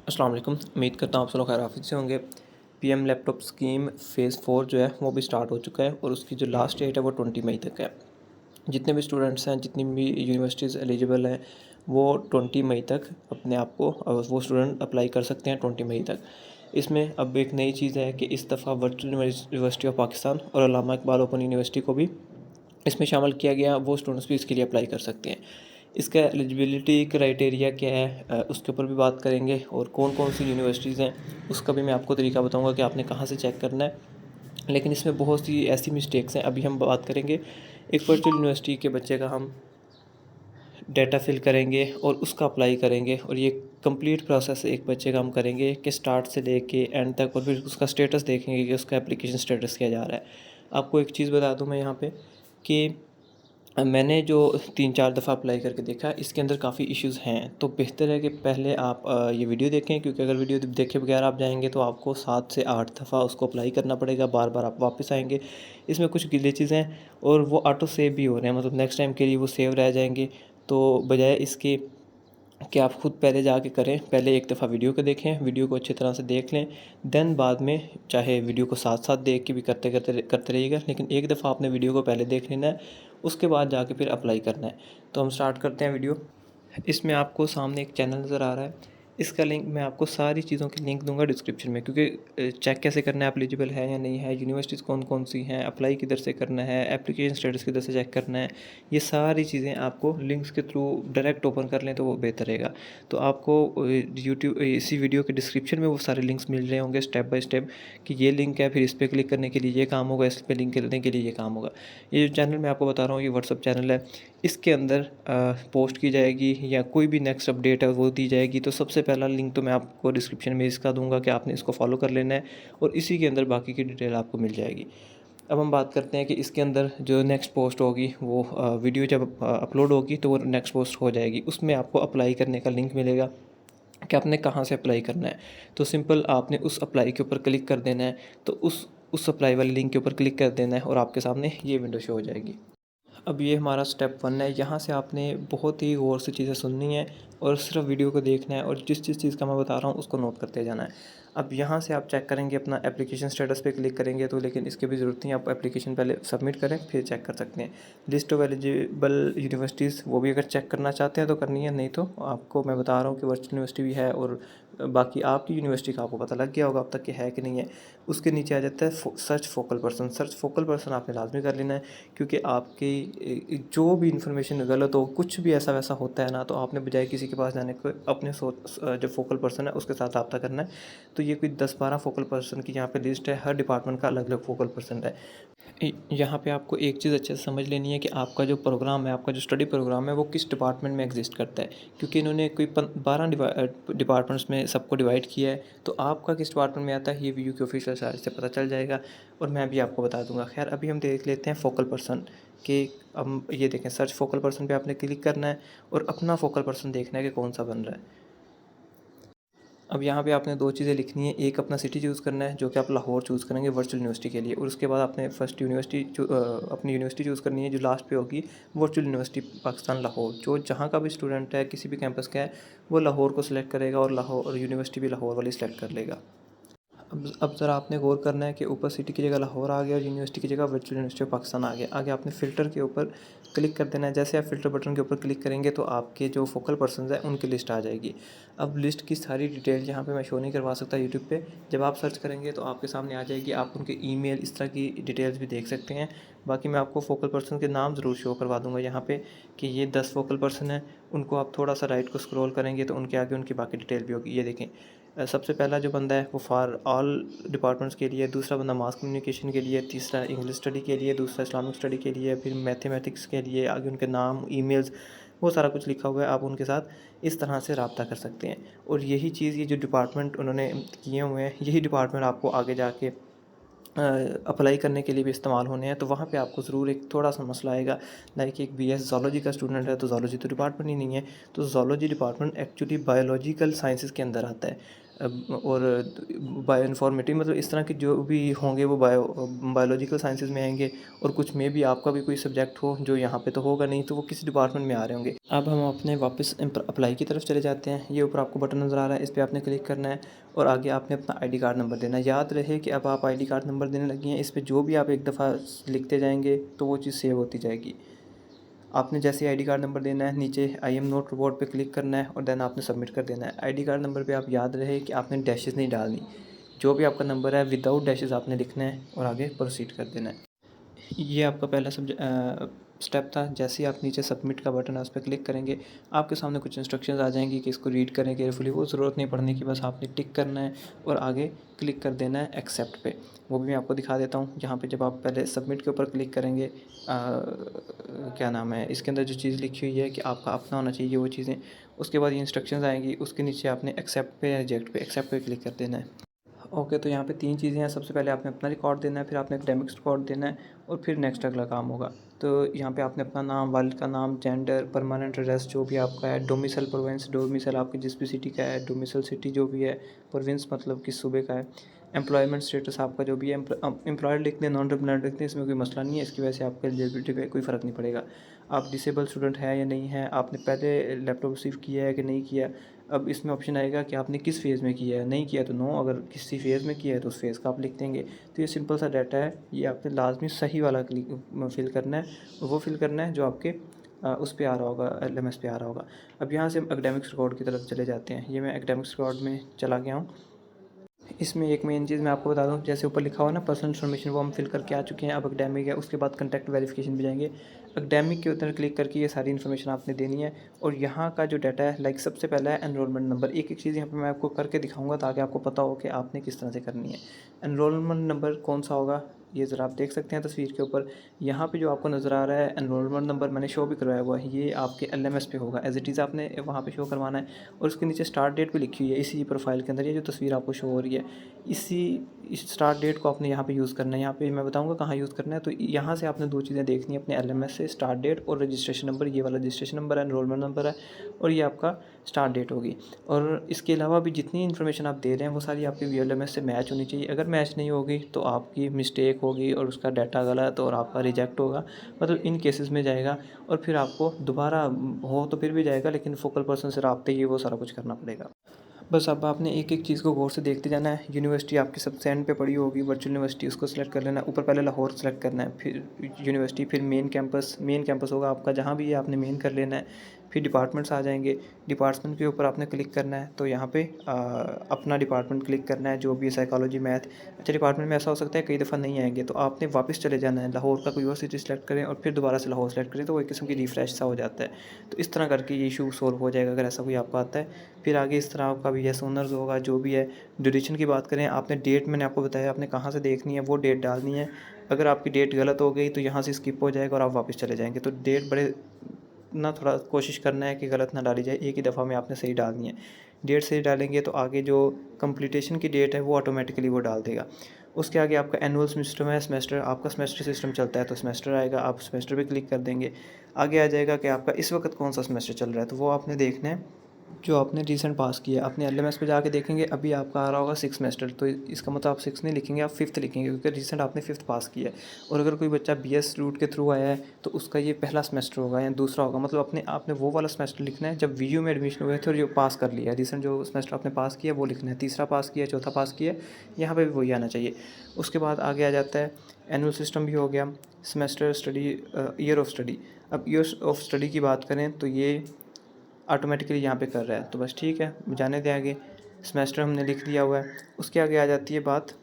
अस्सलाम वालेकुम। उम्मीद करता हूँ आप सब लोग खैर आफियत से होंगे। पीएम लैपटॉप स्कीम फ़ेज़ 4 जो है वो भी स्टार्ट हो चुका है और उसकी जो लास्ट डेट है वो 20 मई तक है। जितने भी स्टूडेंट्स हैं, जितनी भी यूनिवर्सिटीज़ एलिजिबल हैं, वो 20 मई तक अपने आप को वो स्टूडेंट अप्लाई कर सकते हैं 20 मई तक। इसमें अब एक नई चीज़ है कि इस दफ़ा वर्चुअल यूनिवर्सिटी ऑफ पाकिस्तान और अल्लामा इकबाल ओपन यूनिवर्सिटी को भी इसमें शामिल किया गया। वो स्टूडेंट्स भी इसके लिए अप्लाई कर सकते हैं। इसका एलिजिबिलिटी क्राइटेरिया क्या है, उसके ऊपर भी बात करेंगे और कौन कौन सी यूनिवर्सिटीज़ हैं उसका भी मैं आपको तरीका बताऊंगा कि आपने कहाँ से चेक करना है। लेकिन इसमें बहुत सी ऐसी मिस्टेक्स हैं, अभी हम बात करेंगे। एक वर्चुअल यूनिवर्सिटी के बच्चे का हम डाटा फिल करेंगे और उसका अप्लाई करेंगे और ये कंप्लीट प्रोसेस एक बच्चे का हम करेंगे कि स्टार्ट से लेके एंड तक, और फिर उसका स्टेटस देखेंगे कि उसका एप्लीकेशन स्टेटस क्या जा रहा है। आपको एक चीज़ बता दूं मैं यहाँ पे कि मैंने जो 3-4 दफ़ा अप्लाई करके देखा, इसके अंदर काफ़ी इश्यूज़ हैं। तो बेहतर है कि पहले आप ये वीडियो देखें, क्योंकि अगर वीडियो देखे बगैर आप जाएँगे तो आपको 7 से 8 दफ़ा उसको अप्लाई करना पड़ेगा, बार-बार आप वापस आएँगे। इसमें कुछ ग्लिचेज़ हैं और वो ऑटो सेव भी हो रहे हैं, मतलब नेक्स्ट टाइम के लिए वो सेव रह जाएँगे। तो बजाय इसके कि आप खुद पहले जाके करें, पहले एक दफ़ा वीडियो को देखें, वीडियो को अच्छी तरह से देख लें, देन बाद में चाहे वीडियो को साथ-साथ देख के भी करते रहिएगा, लेकिन एक दफ़ा आपने वीडियो को पहले देख लेना है, उसके बाद जाके फिर अप्लाई करना है। तो हम स्टार्ट करते हैं वीडियो। इसमें आपको सामने एक चैनल नज़र आ रहा है, इसका लिंक मैं आपको सारी चीज़ों की लिंक दूंगा डिस्क्रिप्शन में, क्योंकि चेक कैसे करना है, आप एलिजिबल है या नहीं है, यूनिवर्सिटीज़ कौन कौन सी हैं, अप्लाई किधर से करना है, एप्लीकेशन स्टेटस किधर से चेक करना है, ये सारी चीज़ें आपको लिंक्स के थ्रू डायरेक्ट ओपन कर लें तो वो बेहतर रहेगा। तो आपको यूट्यूब इसी वीडियो के डिस्क्रिप्शन में वो सारे लिंक्स मिल रहे होंगे स्टेप बाय स्टेप कि ये लिंक है, फिर इस पर क्लिक करने के लिए ये काम होगा, इस पर लिंक करने के लिए ये काम होगा। ये जो चैनल मैं आपको बता रहा हूँ ये व्हाट्सअप चैनल है, इसके अंदर पोस्ट की जाएगी या कोई भी नेक्स्ट अपडेट है वो दी जाएगी। तो सबसे पहला लिंक तो मैं आपको डिस्क्रिप्शन में इसका दूंगा कि आपने इसको फॉलो कर लेना है और इसी के अंदर बाकी की डिटेल आपको मिल जाएगी। अब हम बात करते हैं कि इसके अंदर जो नेक्स्ट पोस्ट होगी वो वीडियो जब अपलोड होगी तो वो नेक्स्ट पोस्ट हो जाएगी, उसमें आपको अप्लाई करने का लिंक मिलेगा कि आपने कहाँ से अप्लाई करना है। तो सिंपल आपने उस अप्लाई के ऊपर क्लिक कर देना है, तो उस अप्लाई वाले लिंक के ऊपर क्लिक कर देना है और आपके सामने ये विंडो शो हो जाएगी। अब ये हमारा स्टेप 1 है, यहाँ से आपने बहुत ही गौर से चीज़ें सुननी है और सिर्फ वीडियो को देखना है और जिस जिस चीज़ का मैं बता रहा हूँ उसको नोट करते जाना है। अब यहाँ से आप चेक करेंगे अपना एप्लीकेशन स्टेटस पे क्लिक करेंगे तो, लेकिन इसकी भी ज़रूरत नहीं है, आप एप्लीकेशन पहले सबमिट करें फिर चेक कर सकते हैं। लिस्ट ऑफ एलिजिबल यूनिवर्सिटीज़ वो भी अगर चेक करना चाहते हैं तो करनी है, नहीं तो आपको मैं बता रहा हूँ कि वर्चुअल यूनिवर्सिटी भी है और बाकी आपकी यूनिवर्सिटी का आपको पता लग गया होगा अब तक कि है कि नहीं है। उसके नीचे आ जाता है search focal person. Search focal person आपने लाजमी कर लेना है, क्योंकि आपकी जो भी इन्फॉर्मेशन गलत हो, कुछ भी ऐसा वैसा होता है ना, तो आपने बजाय किसी के पास जाने को अपने जो फोकल पर्सन है उसके साथ रब्ता करना है। तो ये कोई 10-12 फोकल पर्सन की यहाँ पे लिस्ट है, हर डिपार्टमेंट का अलग अलग फोकल पर्सन है। यहाँ पे आपको एक चीज़ अच्छे से समझ लेनी है कि आपका जो प्रोग्राम है, आपका जो स्टडी प्रोग्राम है वो किस डिपार्टमेंट में एग्जिस्ट करता है, क्योंकि इन्होंने कोई 12 डिपार्टमेंट्स में सबको डिवाइड किया है। तो आपका किस डिपार्टमेंट में आता है ये वीडियो के ऑफिशियल साइट से पता चल जाएगा और मैं भी आपको बता दूंगा। खैर अभी हम देख लेते हैं फोकल पर्सन कि हम ये देखें, सर्च फोकल पर्सन पे आपने क्लिक करना है और अपना फोकल पर्सन देखना है कि कौन सा बन रहा है। अब यहाँ पे आपने दो चीज़ें लिखनी है, एक अपना सिटी चूज़ करना है जो कि आप लाहौर चूज़ करेंगे वर्चुअल यूनिवर्सिटी के लिए, और उसके बाद आपने फर्स्ट यूनिवर्सिटी अपनी यूनिवर्सिटी चूज़ करनी है जो लास्ट पे होगी, वर्चुअल यूनिवर्सिटी पाकिस्तान लाहौर। जो जहाँ का भी स्टूडेंट है किसी भी कैंपस का है वो लाहौर को सिलेक्ट करेगा और लाहौर और यूनिवर्सिटी भी लाहौर वाली सिलेक्ट कर लेगा। अब ज़रा आपने गौर करना है कि ऊपर सिटी की जगह लाहौर आ गया और यूनिवर्सिटी की जगह वर्चुअल यूनिवर्सिटी ऑफ पाकिस्तान आ गया। आगे आपने फ़िल्टर के ऊपर क्लिक कर देना है। जैसे आप फ़िल्टर बटन के ऊपर क्लिक करेंगे तो आपके जो फोकल पर्सन्स हैं उनकी लिस्ट आ जाएगी। अब लिस्ट की सारी डिटेल यहाँ पे मैं शो नहीं करवा सकता यूट्यूब पे, जब आप सर्च करेंगे तो आपके सामने आ जाएगी, आप उनके ईमेल इस तरह की डिटेल्स भी देख सकते हैं। बाकी मैं आपको फोकल पर्सन के नाम ज़रूर शो करवा दूँगा यहाँ पे कि ये 10 फोकल पर्सन हैं। उनको आप थोड़ा सा राइट को स्क्रॉल करेंगे तो उनके आगे उनकी बाकी डिटेल भी होगी। ये देखें, सबसे पहला जो बंदा है वो फॉर ऑल डिपार्टमेंट्स के लिए, दूसरा बंदा मास कम्युनिकेशन के लिए, तीसरा इंग्लिश स्टडी के लिए, दूसरा इस्लामिक स्टडी के लिए, फिर मैथमेटिक्स के लिए। आगे उनके नाम, ईमेल्स, वो सारा कुछ लिखा हुआ है। आप उनके साथ इस तरह से रब्ता कर सकते हैं और यही चीज़, ये जो डिपार्टमेंट उन्होंने किए हुए हैं, यही डिपार्टमेंट आपको आगे जाके अप्लाई करने के लिए भी इस्तेमाल होने हैं। तो वहाँ पे आपको ज़रूर एक थोड़ा सा मसला आएगा, लाइक एक बीएस ज़ूलॉजी का स्टूडेंट है तो ज़ूलॉजी तो डिपार्टमेंट ही नहीं है, तो zoology department actually biological sciences के अंदर आता है। और बायो इन्फॉर्मेटिव, मतलब इस तरह के जो भी होंगे वो बायोलॉजिकल साइंसेज में आएंगे। और कुछ में भी आपका भी कोई सब्जेक्ट हो जो यहाँ पे तो होगा नहीं, तो वो किसी डिपार्टमेंट में आ रहे होंगे। अब हम अपने वापस अप्लाई की तरफ चले जाते हैं। ये ऊपर आपको बटन नज़र आ रहा है, इस पर आपने क्लिक करना है और आगे आपने अपना आईडी कार्ड नंबर देना है। याद रहे कि अब आप आईडी कार्ड नंबर देने लगी हैं, इस पर जो भी आप एक दफ़ा लिखते जाएंगे तो वो चीज़ सेव होती जाएगी। आपने जैसे आईडी कार्ड नंबर देना है, नीचे आई एम नोट रोबोट पे क्लिक करना है और देन आपने सबमिट कर देना है। आईडी कार्ड नंबर पे आप याद रहे कि आपने डैशेस नहीं डालनी, जो भी आपका नंबर है विदाउट डैशेस आपने लिखना है और आगे प्रोसीड कर देना है। ये आपका पहला स्टेप था। जैसे ही आप नीचे सबमिट का बटन है उस पर क्लिक करेंगे, आपके सामने कुछ इंस्ट्रक्शंस आ जाएंगी कि इसको रीड करें केयरफुली। वो ज़रूरत नहीं पड़ने की, बस आपने टिक करना है और आगे क्लिक कर देना है एक्सेप्ट पे। वो भी मैं आपको दिखा देता हूँ। जहाँ पे जब आप पहले सबमिट के ऊपर क्लिक करेंगे, क्या नाम है, इसके अंदर जो चीज़ लिखी हुई है कि आपका अपना होना चाहिए वो चीज़ें, उसके बाद ये इंस्ट्रक्शंस आएंगी, उसके नीचे आपने एक्सेप्ट पे या रिजेक्ट पे, एक्सेप्ट पे क्लिक कर देना है। ओके, तो यहाँ पे 3 चीज़ें हैं। सबसे पहले आपने अपना रिकॉर्ड देना है, फिर आपने एकेडमिक्स रिकॉर्ड देना है और फिर नेक्स्ट अगला काम होगा। तो यहाँ पे आपने अपना नाम, वालिद का नाम, जेंडर, परमानेंट एड्रेस जो भी आपका है, डोमिसाइल प्रोविंस, डोमिसाइल आपकी जिस भी सिटी का है, डोमिसाइल सिटी जो भी है, प्रोविंस मतलब किस सूबे का है, एम्प्लॉयमेंट स्टेटस आपका जो भी है, एम्प्लॉयड लिख दें, नॉन एम्प्लॉयड लिख दें, इसमें कोई मसला नहीं है। इसकी वजह से आपके एलिजिबिलिटी पे कोई फ़र्क नहीं पड़ेगा। आप डिसेबल स्टूडेंट है या नहीं है, आपने पहले लैपटॉप रिसीव किया है कि नहीं किया। अब इसमें ऑप्शन आएगा कि आपने किस फ़ेज़ में किया है, नहीं किया तो नो, अगर किसी फ़ेज़ में किया है तो उस फ़ेज़ का आप लिख देंगे। तो ये सिंपल सा डाटा है, ये आपने लाजमी सही वाला फिल करना है, वो फिल करना है जो आपके उस पे आ रहा होगा, एलएमएस पे आ रहा होगा। अब यहाँ से हम एकेडमिक्स रिकॉर्ड की तरफ चले जाते हैं। ये मैं एकेडमिक्स रिकॉर्ड में चला गया हूँ। इसमें एक मेन चीज़ मैं आपको बता दूँ, जैसे ऊपर लिखा हुआ ना पर्सनल इन्फॉर्मेशन, वो हम फिल करके आ चुके हैं। अब एकेडमिक है, उसके बाद कंटैक्ट वेरिफिकेशन पे जाएंगे। एकेडमिक के ऊपर क्लिक करके ये सारी इन्फॉर्मेशन आपने देनी है। और यहाँ का जो डाटा है, लाइक सबसे पहला है एनरोलमेंट नंबर। एक एक चीज़ यहाँ पे मैं आपको करके दिखाऊंगा ताकि आपको पता हो कि आपने किस तरह से करनी है। एनरोलमेंट नंबर कौन सा होगा, ये ज़रा आप देख सकते हैं तस्वीर के ऊपर। यहाँ पे जो आपको नज़र आ रहा है एनरोलमेंट नंबर, मैंने शो भी करवाया हुआ है, ये आपके एलएमएस पे होगा। एज इट इज़ आपने वहाँ पे शो करवाना है। और उसके नीचे स्टार्ट डेट भी लिखी हुई है इसी प्रोफाइल के अंदर। ये जो तस्वीर आपको शो हो रही है, इस स्टार्ट डेट को आपने यहाँ पे यूज़ करना है। यहाँ पे मैं बताऊँगा कहाँ यूज़ करना है। तो यहाँ से आपने 2 चीज़ें देखनी है अपने एलएमएस से, स्टार्ट डेट और रजिस्ट्रेशन नंबर। ये वाला रजिस्ट्रेशन नंबर है, एनरोलमेंट नंबर है और ये आपका स्टार्ट डेट होगी। और इसके अलावा भी जितनी इन्फॉर्मेशन आप दे रहे हैं वो सारी आपकी वीएलएमएस से मैच होनी चाहिए। अगर मैच नहीं होगी तो आपकी मिस्टेक होगी और उसका डाटा गलत और आपका रिजेक्ट होगा, मतलब इन केसेस में जाएगा। और फिर आपको दोबारा हो तो फिर भी जाएगा, लेकिन फोकल पर्सन से रब्ते ये वो सारा कुछ करना पड़ेगा। बस अब आपने एक एक चीज़ को गौर से देखते जाना है। यूनिवर्सिटी आपकी सबसे एंड पे पड़ी होगी, वर्चुअल यूनिवर्सिटी, उसको सेलेक्ट कर लेना है। ऊपर पहले लाहौर सेलेक्ट करना है, फिर यूनिवर्सिटी, फिर मेन कैंपस होगा आपका जहाँ भी है, आपने मेन कर लेना है। फिर डिपार्टमेंट्स आ जाएंगे, डिपार्टमेंट के ऊपर आपने क्लिक करना है। तो यहाँ पे अपना डिपार्टमेंट क्लिक करना है जो भी है, साइकोलॉजी, मैथ। अच्छा, डिपार्टमेंट में ऐसा हो सकता है कई दफ़ा नहीं आएंगे, तो आपने वापस चले जाना है, लाहौर का कोई और सिटी सेलेक्ट करें और फिर दोबारा से लाहौर सेलेक्ट करें, तो वो एक किस्म की रिफ्रेश सा हो जाता है। तो इस तरह करके ये इशू सोल्व हो जाएगा अगर ऐसा कोई आपका आता है। फिर आगे इस तरह आपका भी यस ओनर्स होगा जो भी है। ड्यूरेशन की बात करें, आपने डेट मैंने आपको बताया आपने कहाँ से देखनी है, वो डेट डालनी है। अगर आपकी डेट गलत हो गई तो यहाँ से स्किप हो जाएगा और आप वापस चले जाएंगे। तो डेट बड़े ना थोड़ा कोशिश करना है कि गलत ना डाली जाए, एक ही दफ़ा में आपने सही डालनी है। डेट सही डालेंगे तो आगे जो कंप्लीटेशन की डेट है वो ऑटोमेटिकली वो डाल देगा। उसके आगे आपका एनुअल सिस्टम है, सेमेस्टर, आपका सेमेस्टर सिस्टम चलता है तो सेमेस्टर आएगा, आप सेमेस्टर पे क्लिक कर देंगे। आगे आ जाएगा कि आपका इस वक्त कौन सा सेमेस्टर चल रहा है, तो वो आपने देखना है जो आपने रिसेंट पास किया है। अपने एलएमएस पे जाके देखेंगे, अभी आपका आ रहा होगा 6 सेमेस्टर, तो इसका मतलब आप 6 नहीं लिखेंगे, आप 5th लिखेंगे क्योंकि रिसेंट आपने 5th पास किया है। और अगर कोई बच्चा बीएस रूट के थ्रू आया है तो उसका ये पहला सेमेस्टर होगा या दूसरा होगा, मतलब अपने आपने वो वाला सेमेस्टर लिखना है जब वीयू में एडमिशन हुए थे और जो पास कर लिया है। रिसेंट जो सेमेस्टर आपने पास किया वो लिखना है, तीसरा पास किया, चौथा पास किया, यहाँ पर भी वही आना चाहिए। उसके बाद आगे आ जाता है एनुअल सिस्टम भी हो गया, semester, study, year of study. अब ईयर ऑफ स्टडी की बात करें तो ये ऑटोमेटिकली यहाँ पे कर रहा है, तो बस ठीक है, जाने दें आगे। सेमेस्टर हमने लिख दिया हुआ है। उसके आगे आ जाती है बात,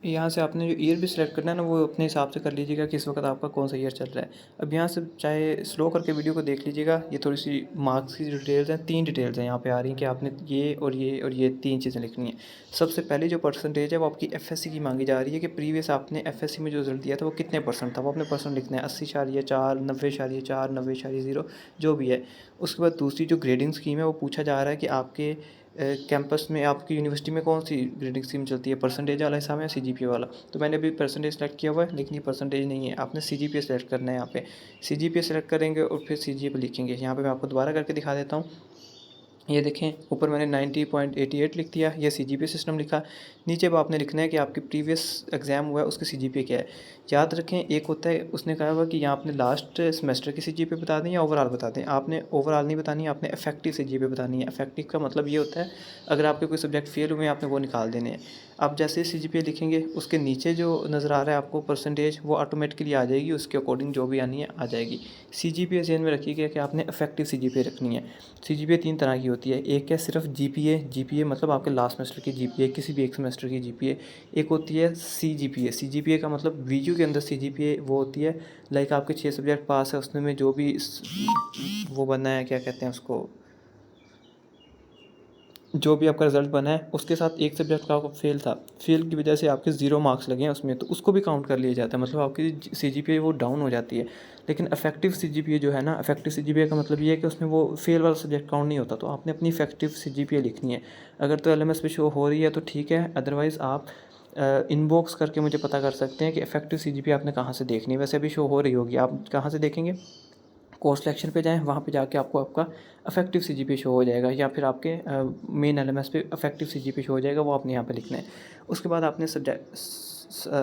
यहाँ से आपने जो ईयर भी सिलेक्ट करना है ना वो अपने हिसाब से कर लीजिएगा कि इस वक्त आपका कौन सा ईयर चल रहा है। अब यहाँ से चाहे स्लो करके वीडियो को देख लीजिएगा, ये थोड़ी सी मार्क्स की जो डिटेल्स हैं, 3 डिटेल्स हैं यहाँ पे आ रही हैं कि आपने ये 3 चीज़ें लिखनी है। सबसे पहले जो परसेंटेज है वो आपकी एफएससी की मांगी जा रही है कि प्रीवियस आपने एफएससी में जो रिजल्ट दिया था वो कितने परसेंट था, वो अपने परसेंट लिखना है, 80.4, 90.4, 90.0, जो भी है। उसके बाद दूसरी जो ग्रेडिंग स्कीम है वो पूछा जा रहा है कि आपके कैंपस में, आपकी यूनिवर्सिटी में कौन सी ग्रेडिंग स्कीम चलती है, परसेंटेज वाला हिसाब है या सीजीपीए वाला। तो मैंने अभी परसेंटेज सेलेक्ट किया हुआ है, लेकिन ये परसेंटेज नहीं है, आपने सीजीपीए सेलेक्ट करना है। यहाँ पे सीजीपीए सेलेक्ट करेंगे और फिर सीजीपीए लिखेंगे। यहाँ पे मैं आपको दोबारा करके दिखा देता हूँ। ये देखें ऊपर मैंने 90.88 लिख दिया, ये सीजीपीए सिस्टम लिखा। नीचे अब आपने लिखना है कि आपकी प्रीवियस एग्ज़ाम हुआ है उसकी सीजीपीए क्या है। याद रखें एक होता है, उसने कहा हुआ कि यहाँ आपने लास्ट सेमेस्टर की सीजीपीए बता दें या ओवरऑल बता दें। आपने ओवरऑल नहीं बतानी, आपने इफेक्टिव सीजीपीए बतानी है। इफेक्टिव का मतलब ये होता है अगर आपके कोई सब्जेक्ट फेल हुए आपने वो निकाल देने हैं। आप जैसे सीजीपीए लिखेंगे उसके नीचे जो नज़र आ रहा है आपको परसेंटेज, वो ऑटोमेटिकली आ जाएगी, उसके अकॉर्डिंग जो भी आनी है आ जाएगी। सीजीपीए ज़हन में रखिएगा कि आपने इफेक्टिव सीजीपीए रखनी है। सीजीपीए 3 तरह की होती है, एक है सिर्फ जीपीए, जीपीए मतलब आपके लास्ट सेमेस्टर की जीपीए, किसी भी एक सेमेस्टर की जीपीए। एक होती है सीजीपीए, सीजीपीए का मतलब वीयू के अंदर सीजीपीए वो होती है लाइक आपके 6 सब्जेक्ट पास है उसमें में जो भी वो बना है, क्या कहते हैं उसको, जो भी आपका रिज़ल्ट बना है उसके साथ एक सब्जेक्ट का आपका फेल था, फेल की वजह से आपके 0 मार्क्स लगे हैं उसमें, तो उसको भी काउंट कर लिया जाता है, मतलब आपकी सीजीपीए वो डाउन हो जाती है। लेकिन इफेक्टिव सीजीपीए जो है ना, इफेक्टिव सीजीपीए का मतलब ये है कि उसमें वो फेल वाला सब्जेक्ट काउंट नहीं होता, तो आपने अपनी इफेक्टिव सीजीपीए लिखनी है। अगर तो एलएमएस पे शो हो रही है तो ठीक है, अदरवाइज़ आप इनबॉक्स करके मुझे पता कर सकते हैं कि इफेक्टिव सीजीपीए आपने कहाँ से देखनी है। वैसे अभी शो हो रही होगी, आप कहाँ से देखेंगे, कोर्स सिलेक्शन पे जाएँ, वहाँ पे जाके आपको आपका इफेक्टिव सीजीपीए शो हो जाएगा, या फिर आपके मेन एलएमएस पे इफेक्टिव सीजीपीए शो हो जाएगा, वो आपने यहाँ पे लिखना है। उसके बाद आपने सब्जेक्ट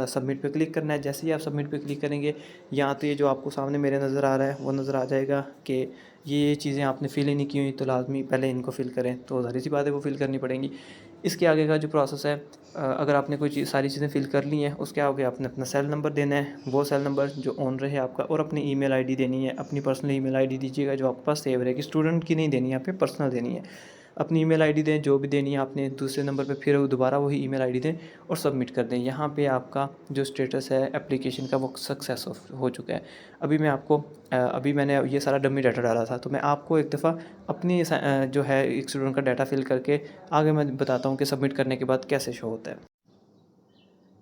सबमिट पे क्लिक करना है। जैसे ही आप सबमिट पे क्लिक करेंगे, यहाँ तो ये जो आपको सामने मेरे नज़र आ रहा है वो नज़र आ जाएगा कि ये चीज़ें आपने फिल ही नहीं की हुई, तो लाजमी पहले इनको फिल करें, तो ज़ाहिर सी बात है वो फिल करनी पड़ेंगी। इसके आगे का जो प्रोसेस है, अगर आपने कोई चीज़ सारी चीज़ें फिल कर ली हैं, उसके आगे आपने अपना सेल नंबर देना है, वो सेल नंबर जो ओनर है आपका, और अपनी ईमेल आईडी देनी है। अपनी पर्सनल ईमेल आईडी दीजिएगा जो आपके पास सेव रहेगी, स्टूडेंट की नहीं देनी है, यहाँ पे पर्सनल देनी है। अपनी ईमेल आईडी दें, जो भी देनी है आपने। दूसरे नंबर पे फिर दोबारा वही ईमेल आईडी दें और सबमिट कर दें। यहाँ पे आपका जो स्टेटस है एप्लीकेशन का वो सक्सेस हो चुका है। अभी मैं आपको अभी मैंने ये सारा डमी डाटा डाला था, तो मैं आपको एक दफ़ा अपनी जो है एक स्टूडेंट का डाटा फिल करके आगे मैं बताता हूँ कि सबमिट करने के बाद कैसे शो होता है।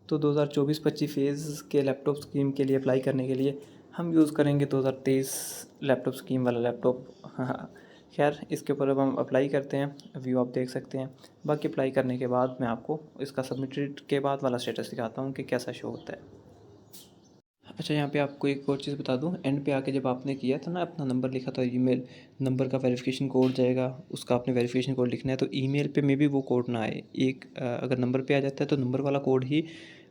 तो 2024-25 फ़ेज़ के लैपटॉप स्कीम के लिए अप्लाई करने के लिए हम यूज़ करेंगे 2023 लैपटॉप स्कीम वाला लैपटॉप। हाँ, खैर इसके ऊपर अब हम अप्लाई करते हैं, व्यू आप देख सकते हैं। बाकी अप्लाई करने के बाद मैं आपको इसका सबमिटेड के बाद वाला स्टेटस दिखाता हूँ कि कैसा शो होता है। अच्छा, यहाँ पे आपको एक और चीज़ बता दूँ, एंड पे आके जब आपने किया था ना, अपना नंबर लिखा था, ईमेल नंबर का वेरिफिकेशन कोड जाएगा, उसका आपने वेरिफिकेशन कोड लिखना है। तो ईमेल पे मे बी वो कोड ना आए, एक अगर नंबर पे आ जाता है तो नंबर वाला कोड ही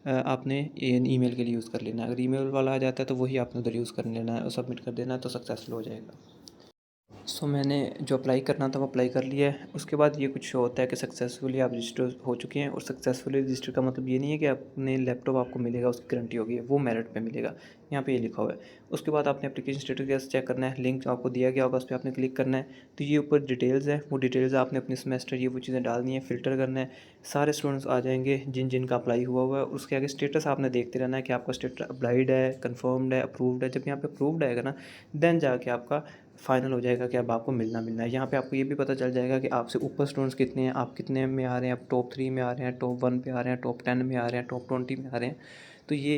आपने ईमेल के लिए यूज़ कर लेना है। अगर ईमेल वाला आ जाता है तो वही आपने उधर यूज़ कर लेना है और सबमिट कर देना है, तो सक्सेसफुल हो जाएगा। मैंने जो अप्लाई करना था वो अप्लाई कर लिया है। उसके बाद ये कुछ शो होता है कि सक्सेसफुली आप रजिस्टर हो चुके हैं। और सक्सेसफुली रजिस्टर का मतलब ये नहीं है कि अपने लैपटॉप आपको मिलेगा उसकी गारंटी होगी, वो मेरिट पे मिलेगा, यहाँ पे ये लिखा हुआ है। उसके बाद आपने एप्लीकेशन स्टेटस कैसे चेक करना है, लिंक आपको दिया गया होगा, उस पर आपने क्लिक करना है। तो ये ऊपर डिटेल्स है, वो डिटेल्स आपने अपने सेमेस्टर ये वो चीज़ें डालनी है, फ़िल्टर करना है। सारे स्टूडेंट्स आ जाएंगे जिन जिन का अप्लाई हुआ हुआ है। उसके आगे स्टेटस आपने देखते रहना है कि आपका स्टेटस अप्लाइड है, कन्फर्म्ड है, अप्रूव्ड है। जब यहाँ पे अप्रूव्ड आएगा ना, देन जाके आपका फाइनल हो जाएगा कि अब आपको मिलना है। यहाँ पे आपको ये भी पता चल जाएगा कि आपसे ऊपर स्टूडेंट्स कितने हैं, आप कितने में आ रहे हैं, आप टॉप 3 में आ रहे हैं, टॉप 1 पे आ रहे हैं, टॉप 10 में आ रहे हैं, टॉप 20 में आ रहे हैं। तो ये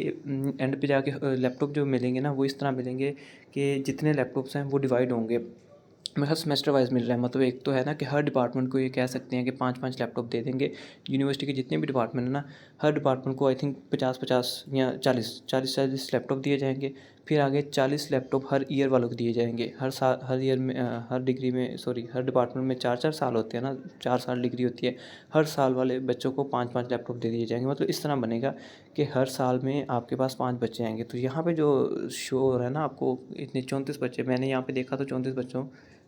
एंड पे जाके लैपटॉप जो मिलेंगे ना, वो इस तरह मिलेंगे कि जितने लैपटॉप्स हैं वो डिवाइड होंगे। मेरे ख्याल सेमेस्टर वाइज़ मिल रहा है, मतलब एक तो है ना कि हर डिपार्टमेंट को ये कह सकते हैं कि 5-5 लैपटॉप दे देंगे। यूनिवर्सिटी के जितने भी डिपार्टमेंट हैं ना, हर डिपार्टमेंट को आई थिंक 50-50 या 40-40 लैपटॉप दिए जाएंगे। फिर आगे 40 लैपटॉप हर ईयर वालों को दिए जाएंगे। हर साल, हर ईयर में हर डिग्री में, सॉरी, हर डिपार्टमेंट में 4-4 साल होते हैं ना, 4 साल डिग्री होती है। हर साल वाले बच्चों को 5-5 लैपटॉप दे दिए जाएंगे। मतलब इस तरह बनेगा कि हर साल में आपके पास 5 बच्चे आएंगे। तो यहाँ पे जो शो हो रहा है ना आपको, इतने 34 बच्चे, मैंने यहाँ पे देखा तो 34 बच्चों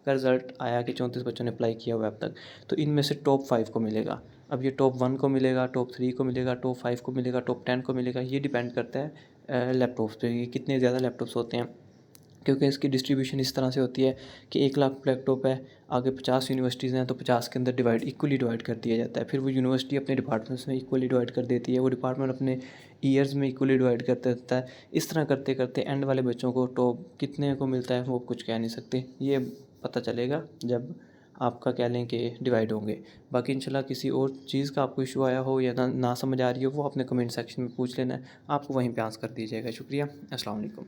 का रिज़ल्ट आया कि 34 बच्चों ने अप्लाई किया हुआ है अब तक। तो इनमें से टॉप 5 को मिलेगा। अब ये टॉप 1 को मिलेगा, टॉप 3 को मिलेगा, टॉप 5 को मिलेगा, टॉप 10 को मिलेगा। ये डिपेंड करता है लैपटॉप्स पे कि कितने ज़्यादा लैपटॉप्स होते हैं। क्योंकि इसकी डिस्ट्रीब्यूशन इस तरह से होती है कि 1 लाख लैपटॉप है, आगे 50 यूनिवर्सिटीज़ हैं, तो 50 के अंदर इक्वली डिवाइड कर दिया जाता है। फिर वो यूनिवर्सिटी अपने डिपार्टमेंट्स में इक्वली डिवाइड कर देती है, वो डिपार्टमेंट अपने ईयर्स में इक्वली डिवाइड कर देता है। इस तरह करते करते एंड वाले बच्चों को टॉप कितने को मिलता है वो कुछ कह नहीं सकते, ये पता चलेगा जब आपका कह लें कि डिवाइड होंगे। बाकी इंशाल्लाह किसी और चीज़ का आपको इशू आया हो या ना समझ आ रही हो, वो अपने कमेंट सेक्शन में पूछ लेना है, आपको वहीं पे आंसर कर दिया जाएगा। शुक्रिया, अस्सलाम वालेकुम।